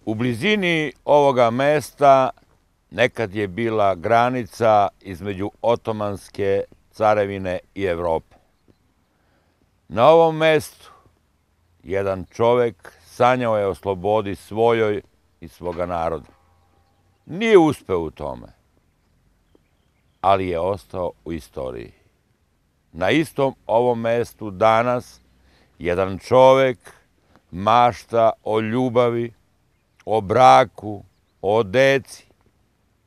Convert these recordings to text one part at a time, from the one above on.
U blizini ovoga mesta nekad je bila granica između Otomanske carevine i Evrope. Na ovom mestu jedan čovek sanjao je o slobodi svojoj i svoga naroda. Nije uspeo u tome, ali je ostao u istoriji. Na istom ovom mestu danas jedan čovek mašta o ljubavi, o braku, o deci.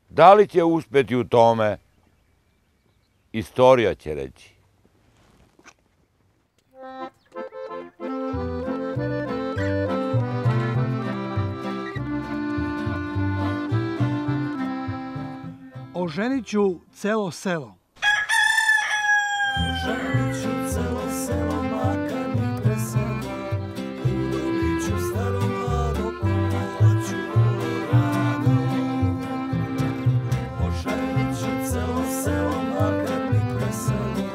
Da li će uspeti u tome? Istorija će reći. Oženit ću celo selo. Oženit ću celo selo, makar mi preselo, udobit ću staro mlado, kupovaću vrlo rado. Oženit ću celo selo, makar mi preselo,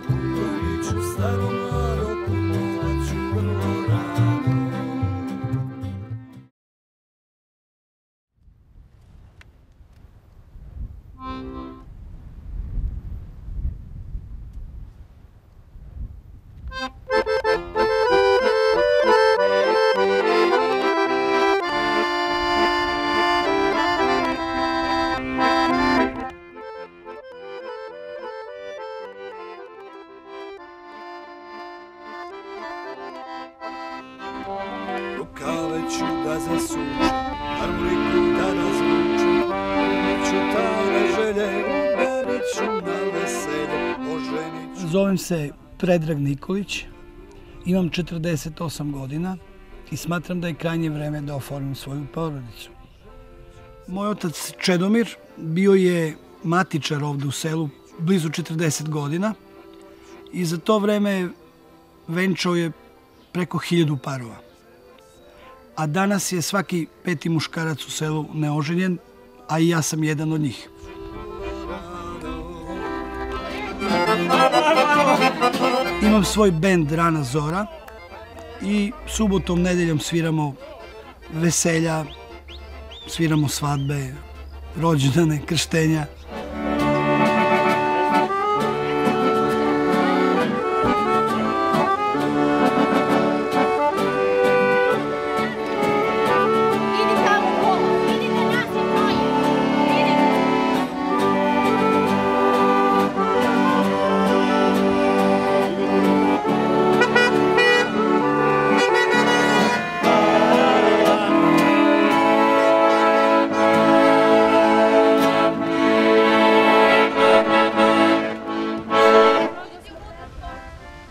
udobit ću staro mlado, kupovaću vrlo rado. Rukave ću da zasučem, harmoniku da razvučem, uberit ću tane želje, uberit ću na veselje, oženit ću. Zovem se Predrag Nikolić, imam 48 godina i smatram da je krajnje vreme da oformim svoju porodicu. Moj otac Čedomir bio je matičar ovde u selu blizu 40 godina i za to vreme venčao je preko 1000 parova. A danas je svaki 5. muškarac u selu neoženjen, a i ja sam jedan od njih. Imam svoj bend Rana Zora i subotom, nedeljom sviramo veselja, sviramo svadbe, rođendane, krštenja.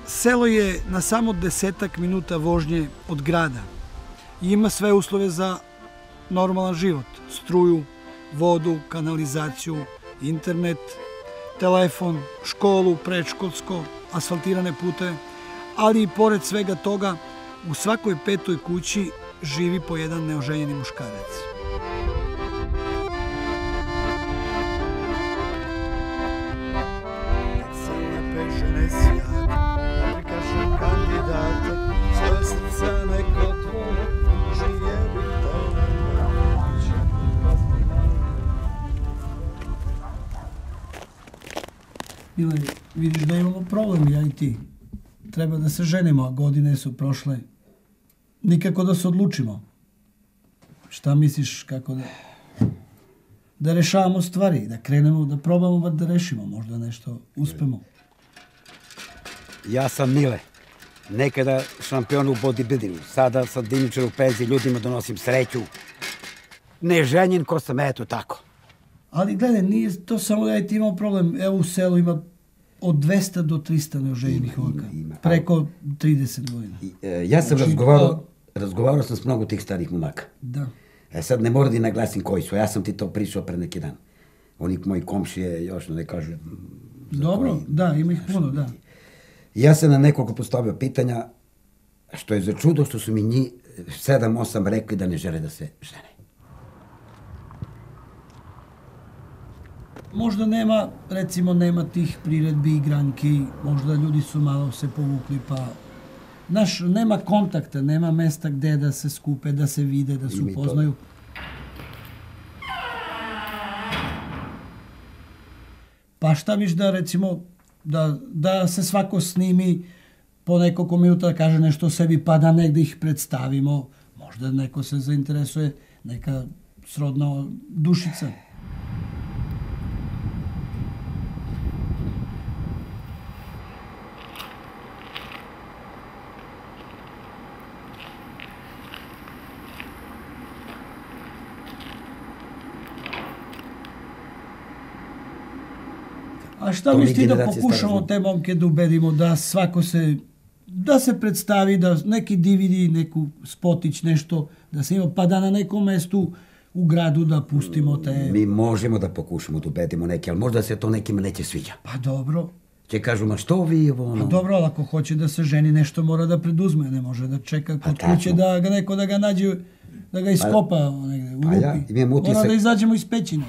Selo je na samo 10 minuta vožnje od grada i ima sve uslove za normalan život. Struju, vodu, kanalizaciju, internet, telefon, školu, predškolsko, asfaltirane puteve, ali i pored svega toga u svakoj 5. kući živi po jedan neoženjeni muškarac. Mile, vidiš da imamo problem, ja i ti. Treba da se ženimo, a godine su prošle. Nikako da se odlučimo. Šta misliš, kako da rešavamo stvari, da krenemo, da probamo da rešimo, možda nešto uspemo. Ja sam Mile, nekada šampion u bodybuildingu, sada sam dimničar u penziji, ljudima donosim sreću. Neženjen ko sam, eto tako. Ali gledaj, nije to samo da ja ti imamo problem. Evo u selu ima od 200 do 300 neoženjenih ovaka. Preko 30 godina. Ja sam razgovarao sam s mnogo tih starih momaka. Da. Sad ne mora da naglasim koji su, ja sam ti to pričao pre neki dan. Oni moji komšije, još ne kaže... Dobro, da, ima ih puno, da. Ja sam na nekoliko postavio pitanja, što je za čudo što su mi njih 7-8 rekli da ne žele da se žene. Možda nema, recimo, nema tih priredbi, igranki, možda ljudi su malo se povukli, pa Znaš, nema kontakta, nema mesta gde da se skupe, da se vide, da se upoznaju. Pa šta viš da, recimo, da se svako snimi po nekoliko minuta da kaže nešto o sebi, pa da negde ih predstavimo. Možda neko se zainteresuje, neka srodna dušica. A šta misli da pokušamo te momke da ubedimo da svako da se predstavi, da neki DVD, neku spotić, nešto, da se ima, pa da na nekom mestu u gradu da pustimo te... Mi možemo da pokušamo da ubedimo neke, ali možda se to nekima neće sviđa. Pa dobro. Će kažu, ma što vi ovo... Pa dobro, ali ako hoće da se ženi, nešto mora da preduzme, ne može da čeka kod kuće da ga neko da ga nađe, da ga iskopa negde, u lupi. Mora da izađemo iz pećine.